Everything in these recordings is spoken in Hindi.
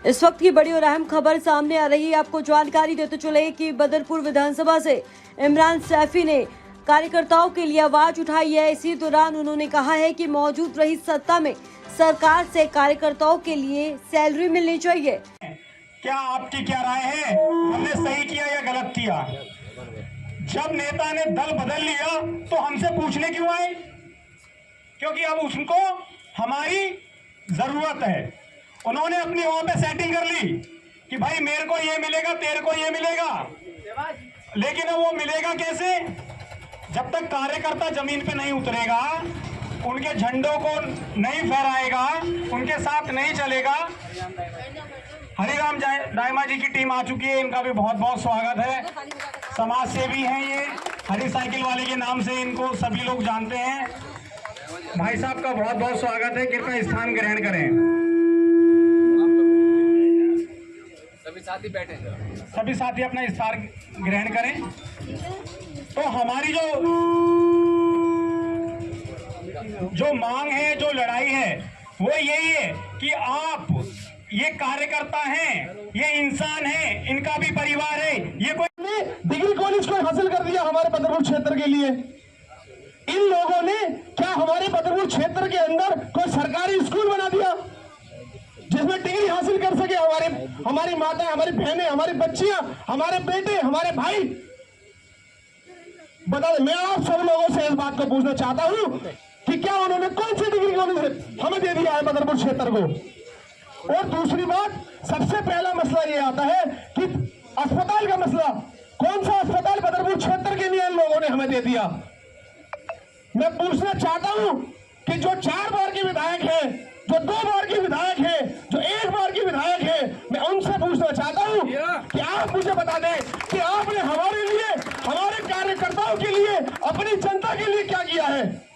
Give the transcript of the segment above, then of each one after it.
इस वक्त की बड़ी और अहम खबर सामने आ रही है। आपको जानकारी देते चले कि बदरपुर विधानसभा से इमरान सैफी ने कार्यकर्ताओं के लिए आवाज उठाई है। इसी दौरान उन्होंने कहा है कि मौजूद रही सत्ता में सरकार से कार्यकर्ताओं के लिए सैलरी मिलनी चाहिए। क्या आपकी क्या राय है, हमने सही किया या गलत किया? जब नेता ने दल बदल लिया तो हमसे पूछने क्यों आए? क्योंकि अब उसको हमारी जरूरत है। उन्होंने अपनी वहां पे सेटिंग कर ली कि भाई मेरे को ये मिलेगा, तेरे को ये मिलेगा, लेकिन अब वो मिलेगा कैसे? जब तक कार्यकर्ता जमीन पे नहीं उतरेगा, उनके झंडों को नहीं फहराएगा, उनके साथ नहीं चलेगा। हरिराम दाइमा जी की टीम आ चुकी है, इनका भी बहुत बहुत स्वागत है। समाज सेवी हैं ये, हरी साइकिल वाले के नाम से इनको सभी लोग जानते हैं। भाई साहब का बहुत बहुत स्वागत है, कृपया स्थान ग्रहण करें। सभी साथी बैठे, सभी साथी अपना स्थान ग्रहण करें। तो हमारी जो मांग है, जो लड़ाई है, वो यही है कि आप ये कार्यकर्ता हैं, ये इंसान हैं, इनका भी परिवार है। ये कोई डिग्री कॉलेज को हासिल कर दिया हमारे बदरपुर क्षेत्र के लिए। इन लोगों ने क्या हमारे बदरपुर क्षेत्र के अंदर कोई सरकारी स्कूल बना दिया जिसमें डिग्री हासिल कर सके हमारी माताएं, हमारी बहनें, हमारी बच्चियां, हमारे बेटे, हमारे भाई? बता दें, मैं आप सब लोगों से इस बात को पूछना चाहता हूं कि क्या उन्होंने कौन सी डिग्री कॉलेज हमें दे दिया है बदरपुर क्षेत्र को? और दूसरी बात, सबसे पहला मसला ये आता है कि अस्पताल का मसला। कौन सा अस्पताल बदरपुर क्षेत्र के लिए इन लोगों ने हमें दे दिया? मैं पूछना चाहता हूं कि जो 4 बार के विधायक हैं, जो 2 बार के विधायक हैं, जो 1 बार के विधायक हैं, मैं उनसे पूछना चाहता हूं कि आप मुझे बता दें कि आपने हमारे लिए, हमारे कार्यकर्ताओं के लिए, अपनी जनता के लिए क्या किया है?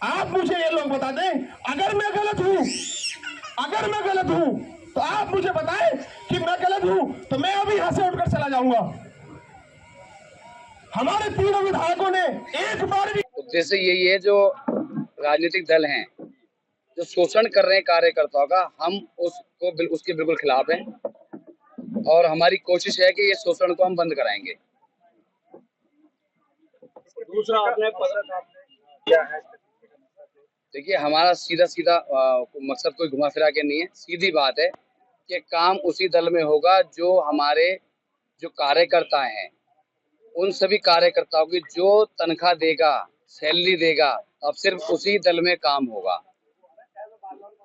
आप मुझे ये लोग बता दें। अगर मैं गलत हूं तो आप मुझे बताएं कि मैं गलत हूं, तो मैं अभी यहां से उठकर चला जाऊंगा। हमारे तीनों विधायकों ने एक बार भी उद्देश्य यही है, जो राजनीतिक दल हैं जो शोषण कर रहे हैं कार्यकर्ताओं का, हम उसके बिल्कुल खिलाफ हैं और हमारी कोशिश है कि ये शोषण को हम बंद कराएंगे। दूसरा, आपने क्या है? देखिए, हमारा सीधा मकसद कोई घुमा फिरा के नहीं है। सीधी बात है कि काम उसी दल में होगा जो हमारे जो कार्यकर्ता हैं, उन सभी कार्यकर्ताओं की जो तनख्वाह देगा, सैलरी देगा, अब सिर्फ उसी दल में काम होगा।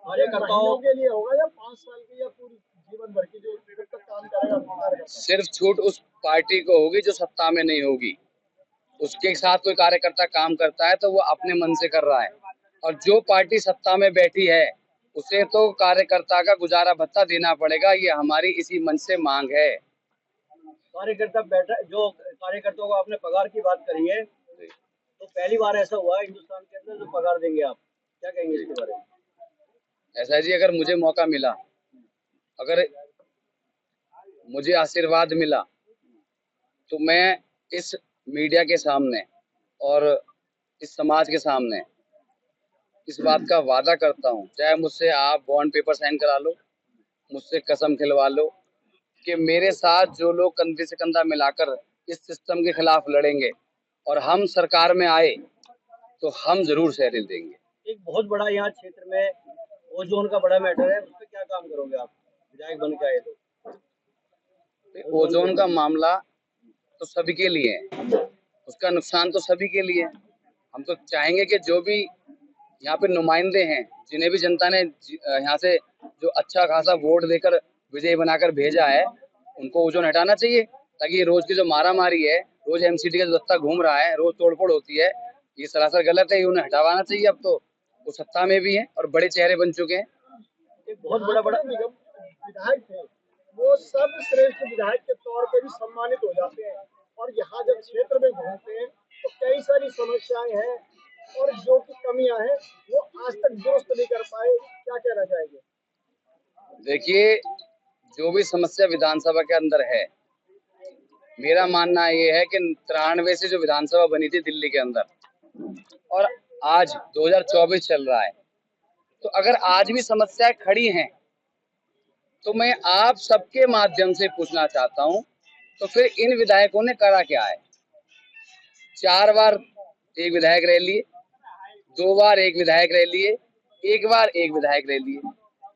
कार्यकर्ताओं के लिए होगा या 5 साल की या पूरी जीवन भर की जो काम करेगा? सिर्फ छूट उस पार्टी को होगी जो सत्ता में नहीं होगी। उसके साथ कोई कार्यकर्ता काम करता है तो वो अपने मन से कर रहा है, और जो पार्टी सत्ता में बैठी है उसे तो कार्यकर्ता का गुजारा भत्ता देना पड़ेगा। ये हमारी इसी मन से मांग है। कार्यकर्ता बैठा, जो कार्यकर्ताओं को आपने पगार की बात करी है, तो पहली बार ऐसा हुआ है हिंदुस्तान के अंदर जो पगार देंगे। आप क्या कहेंगे इसके बारे में? ऐसा जी, अगर मुझे मौका मिला, अगर मुझे आशीर्वाद मिला, तो मैं इस मीडिया के सामने और इस समाज के सामने इस बात का वादा करता हूँ, चाहे मुझसे आप बॉन्ड पेपर साइन करा लो, मुझसे कसम खिलवा लो, कि मेरे साथ जो लोग कंधे से कंधा मिलाकर इस सिस्टम के खिलाफ लड़ेंगे और हम सरकार में आए तो हम जरूर सैलरी देंगे। एक बहुत बड़ा यहाँ क्षेत्र में ओजोन का बड़ा मैटर है, उस पर क्या काम करोगे आप विधायक बन के आए तो? ओजोन का मामला तो सभी के लिए है, उसका नुकसान तो सभी के लिए है। हम तो चाहेंगे कि जो भी यहाँ पे नुमाइंदे हैं, जिन्हें भी जनता ने यहाँ से जो अच्छा खासा वोट देकर विजयी बनाकर भेजा है, उनको ओजोन हटाना चाहिए, ताकि रोज की जो मारामारी है, रोज एमसीडी का जो दत्ता घूम रहा है, रोज तोड़फोड़ होती है, ये सरासर गलत है। उन्हें हटावाना चाहिए। अब तो वो सत्ता में भी है और बड़े चेहरे बन चुके हैं। एक बहुत बड़ा विधायक थे, वो सब श्रेष्ठ विधायक के तौर पे भी सम्मानित हो जाते हैं, और यहाँ जब क्षेत्र में घूमते हैं तो कई सारी समस्याएं हैं और जो की कमियां हैं वो आज तक दुरुस्त नहीं कर पाए। क्या कहना चाहेंगे? देखिए, जो भी समस्या विधानसभा के अंदर है, मेरा मानना ये है कि 93 से जो विधानसभा बनी थी दिल्ली के अंदर, और आज 2024 चल रहा है, तो अगर आज भी समस्याएं खड़ी हैं तो मैं आप सबके माध्यम से पूछना चाहता हूं, तो फिर इन विधायकों ने करा क्या है? 4 बार एक विधायक रह लिए, 2 बार एक विधायक रह लिए, 1 बार एक विधायक रह लिए।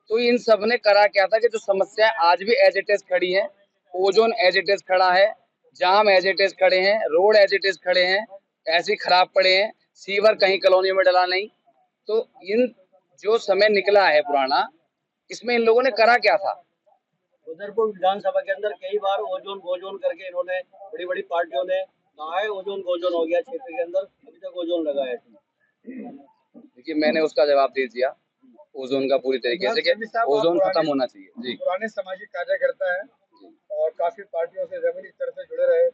तो इन सब ने करा क्या था कि जो समस्याएं आज भी एज इट इज खड़ी हैं, ओजोन एज इट इज खड़ा है, जाम एज इट इज खड़े हैं, रोड एज इट इज खड़े हैं, ऐसे खराब पड़े हैं, सीवर कहीं कॉलोनी में डला नहीं। तो इन जो समय निकला है पुराना, इसमें इन लोगों ने करा क्या था? बदरपुर विधानसभा के अंदर कई बार ओजोन गोजोन करके इन्होंने बड़ी बड़ी पार्टियों ने कहा है ओजोन गोजोन हो गया क्षेत्र के अंदर, अभी तक ओजोन लगा है। देखिए, मैंने उसका जवाब दे दिया ओजोन का पूरी तरीके से कि ओजोन खत्म होना चाहिए। जी, पुराने सामाजिक कार्यकर्ता है और काफी पार्टियों से जमीनी स्तर से जुड़े रहे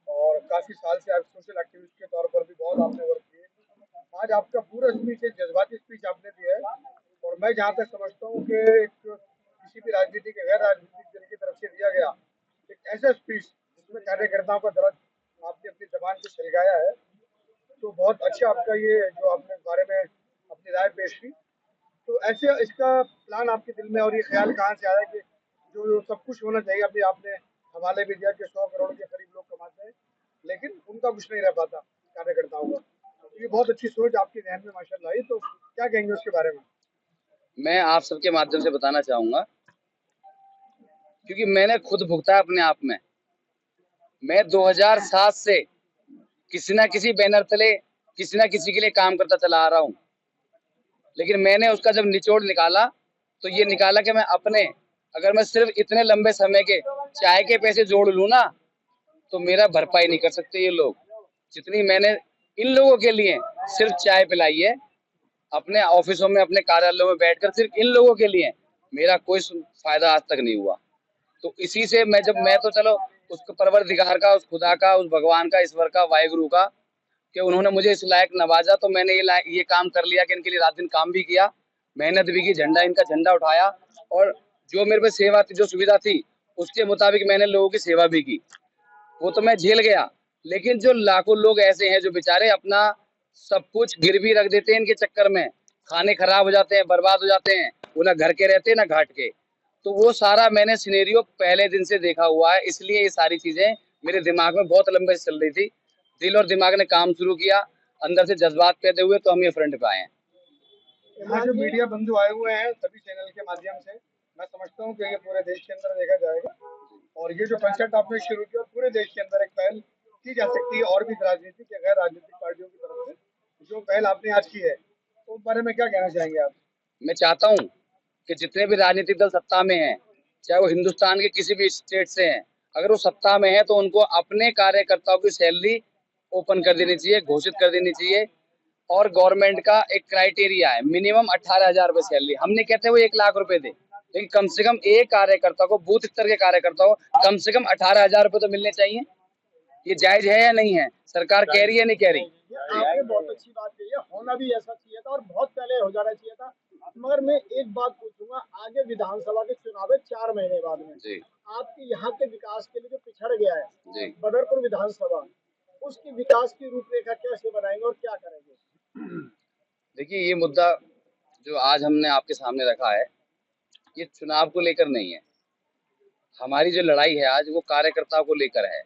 और काफी साल से आप सोशल एक्टिविस्ट के तौर पर भी बहुत आपने वर्क किए। आज आपका पूरा स्पीच एक जज्बाती स्पीच आपने दिया है और मैं जहाँ तक समझता हूँ कि किसी भी राजनीति के गैर राजनीतिक दल की तरफ से दिया गया एक ऐसा स्पीच जिसमें कार्यकर्ताओं का दर्द आपने अपनी जबान पे सुलगाया है, तो बहुत अच्छा आपका ये जो आपने इस बारे में अपनी राय पेश की। तो ऐसे इसका प्लान आपके दिल में और ये ख्याल कहाँ से आया कि जो सब कुछ होना चाहिए, अभी आपने हवाले भी दिया कि 100 करोड़ के करीब लोग कमाते हैं लेकिन उनका कुछ नहीं रह पाता कार्यकर्ताओं का। ये बहुत अच्छी सोच आपके ध्यान में माशाल्लाह आई, तो क्या कहेंगे उसके बारे में? मैं आप सबके माध्यम से बताना चाहूंगा, क्योंकि मैंने खुद भुगता है अपने आप में। मैं 2007 से किसी ना किसी बैनर तले किसी ना किसी के लिए काम करता चला आ रहा हूँ, लेकिन मैंने उसका जब निचोड़ निकाला तो ये निकाला कि मैं अपने, अगर मैं सिर्फ इतने लंबे समय के चाय के पैसे जोड़ लूँ ना, तो मेरा भरपाई नहीं कर सकते ये लोग। जितनी मैंने इन लोगों के लिए सिर्फ चाय पिलाई है अपने ऑफिसों में, अपने कार्यालयों में बैठकर, सिर्फ इन लोगों के लिए मेरा कोई फायदा आज तक नहीं हुआ। तो इसी से मैं तो चलो उस परवरदिगार का, उस खुदा का, उस भगवान का, ईश्वर का, वाहिगुरु का, कि उन्होंने मुझे इस लायक नवाजा, तो मैंने ये काम कर लिया कि इनके लिए रात दिन काम भी किया, मेहनत भी की, इनका झंडा उठाया, और जो मेरे पे सेवा थी, जो सुविधा थी, उसके मुताबिक मैंने लोगों की सेवा भी की। वो तो मैं झेल गया, लेकिन जो लाखों लोग ऐसे हैं जो बेचारे अपना सब कुछ गिरवी रख देते हैं इनके चक्कर में, खाने खराब हो जाते हैं, बर्बाद हो जाते हैं, वो ना घर के रहते ना घाट के। तो वो सारा मैंने सिनेरियो पहले दिन से देखा हुआ है, इसलिए ये सारी चीजें मेरे दिमाग में बहुत लंबे से चल रही थी। दिल और दिमाग ने काम शुरू किया, अंदर से जज्बात पैदा हुए, तो हम ये फ्रंट पे आए हैं। यहाँ जो मीडिया बंधु आए हुए हैं सभी चैनल के माध्यम से, मैं समझता हूँ कि ये पूरे देश के अंदर देखा जाएगा और ये जो कंसेप्ट आपने शुरू किया पूरे देश के अंदर एक पहल की जा सकती है और भी राजनीतिक या गैर राजनीतिक पार्टियों की तरफ से जो पहल आपने आज की है, तो उस बारे में क्या कहना चाहेंगे आप? मैं चाहता हूँ कि जितने भी राजनीतिक दल सत्ता में हैं, चाहे वो हिंदुस्तान के किसी भी स्टेट से हैं, अगर वो सत्ता में है तो उनको अपने कार्यकर्ताओं की सैलरी ओपन कर देनी चाहिए, घोषित कर देनी चाहिए। और गवर्नमेंट का एक क्राइटेरिया है, मिनिमम 18,000 रुपए सैलरी। हम नहीं कहते वो 1 लाख रुपए दे, लेकिन कम से कम एक कार्यकर्ता को, बूथ स्तर के कार्यकर्ता को कम से कम 18,000 रुपए तो मिलने चाहिए। ये जायज है या नहीं है? सरकार कह रही है, नहीं कह रही? आपने बहुत अच्छी बात कही है, होना भी ऐसा चाहिए था और बहुत पहले हो जाना चाहिए था। मगर मैं एक बात पूछूंगा, आगे विधानसभा के चुनाव है 4 महीने बाद में जी, आपके यहाँ के विकास के लिए जो पिछड़ गया है जी, बदरपुर विधानसभा, उसकी विकास की रूपरेखा कैसे बनाएंगे और क्या करेंगे? देखिए, ये मुद्दा जो आज हमने आपके सामने रखा है, ये चुनाव को लेकर नहीं है। हमारी जो लड़ाई है आज, वो कार्यकर्ताओं को लेकर है,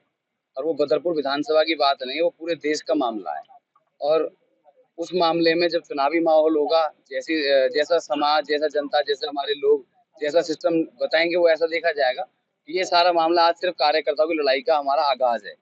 और वो बदरपुर विधानसभा की बात नहीं है, वो पूरे देश का मामला है। और उस मामले में जब चुनावी माहौल होगा, जैसा समाज, जैसा जनता, जैसे हमारे लोग, जैसा सिस्टम बताएंगे, वो ऐसा देखा जाएगा। ये सारा मामला आज सिर्फ कार्यकर्ताओं की लड़ाई का हमारा आगाज है।